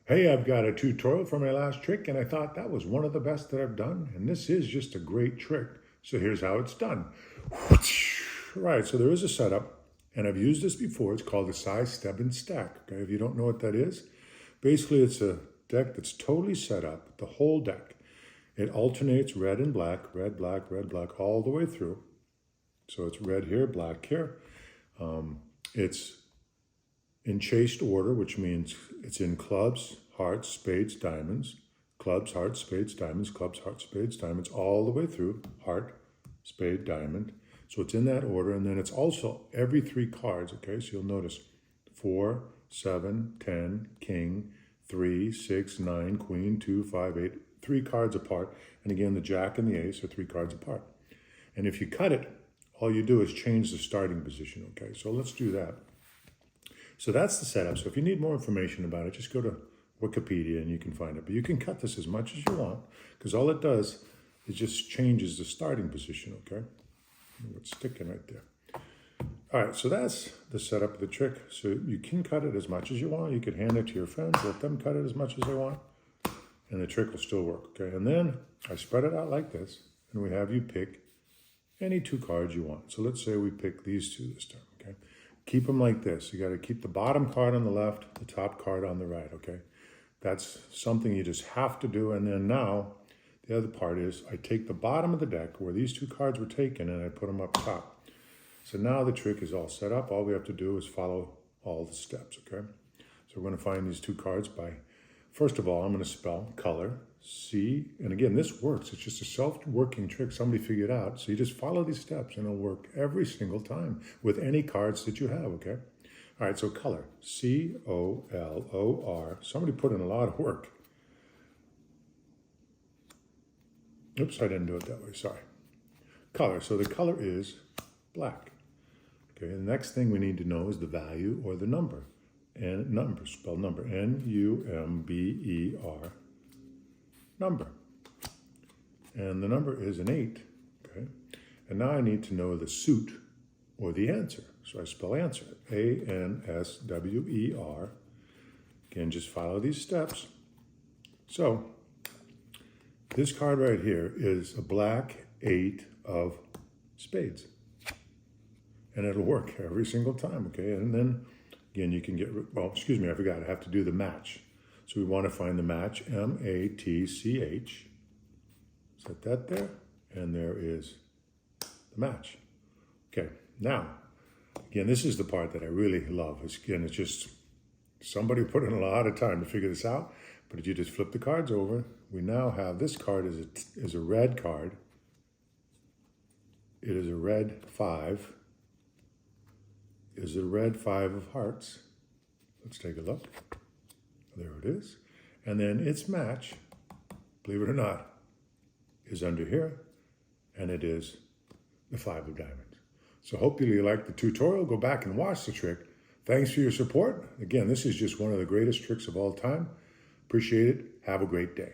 Hey, I've got a tutorial for my last trick, and I thought that was one of the best that I've done, and this is just a great trick. So here's how it's done. Right, so there is a setup, and I've used this before. It's called a size, step, and stack. Okay, if you don't know what that is, basically it's a deck that's totally set up, the whole deck. It alternates red and black, red, black, all the way through. So it's red here, black here. It's in chased order, which means it's in clubs, hearts, spades, diamonds, clubs, hearts, spades, diamonds, clubs, hearts, spades, diamonds, all the way through, heart, spade, diamond. So it's in that order, and then it's also every 3 cards, okay? So you'll notice 4, 7, 10, king, 3, 6, 9, queen, 2, 5, 8, 3 cards apart. And again, the jack and the ace are 3 cards apart. And if you cut it, all you do is change the starting position, okay? So let's do that. So that's the setup. So if you need more information about it, just go to Wikipedia and you can find it. But you can cut this as much as you want, because all it does is just changes the starting position, okay? It's sticking right there. All right, so that's the setup of the trick. So you can cut it as much as you want. You can hand it to your friends, let them cut it as much as they want, and the trick will still work, okay? And then I spread it out like this, and we have you pick any 2 cards you want. So let's say we pick these 2 this time, okay? Keep them like this. You got to keep the bottom card on the left, the top card on the right, okay? That's something you just have to do. And then now, the other part is I take the bottom of the deck where these 2 cards were taken and I put them up top. So now the trick is all set up. All we have to do is follow all the steps, okay? So we're going to find these 2 cards by, first of all, I'm going to spell color, C, and again, this works. It's just a self-working trick somebody figured out. So you just follow these steps and it'll work every single time with any cards that you have, okay? All right, so color, C-O-L-O-R. Somebody put in a lot of work. Oops, I didn't do it that way, sorry. Color, so the color is black. Okay, the next thing we need to know is the value or the number. And number, spell number, N-U-M-B-E-R, number. And the number is an 8, okay? And now I need to know the suit or the answer. So I spell answer, A-N-S-W-E-R. Again, just follow these steps. So this card right here is a black 8 of spades. And it'll work every single time, okay? And then, again, you can get, well, excuse me, I forgot, I have to do the match. So we want to find the match, M-A-T-C-H. Set that there, and there is the match. Okay, now, again, this is the part that I really love. It's just, somebody put in a lot of time to figure this out, but if you just flip the cards over, we now have this card is a red card. It is a red 5. Is a red 5 of hearts. Let's take a look. There it is. And then its match, believe it or not, is under here, and it is the 5 of diamonds. So hopefully you liked the tutorial. Go back and watch the trick. Thanks for your support. Again, this is just one of the greatest tricks of all time. Appreciate it. Have a great day.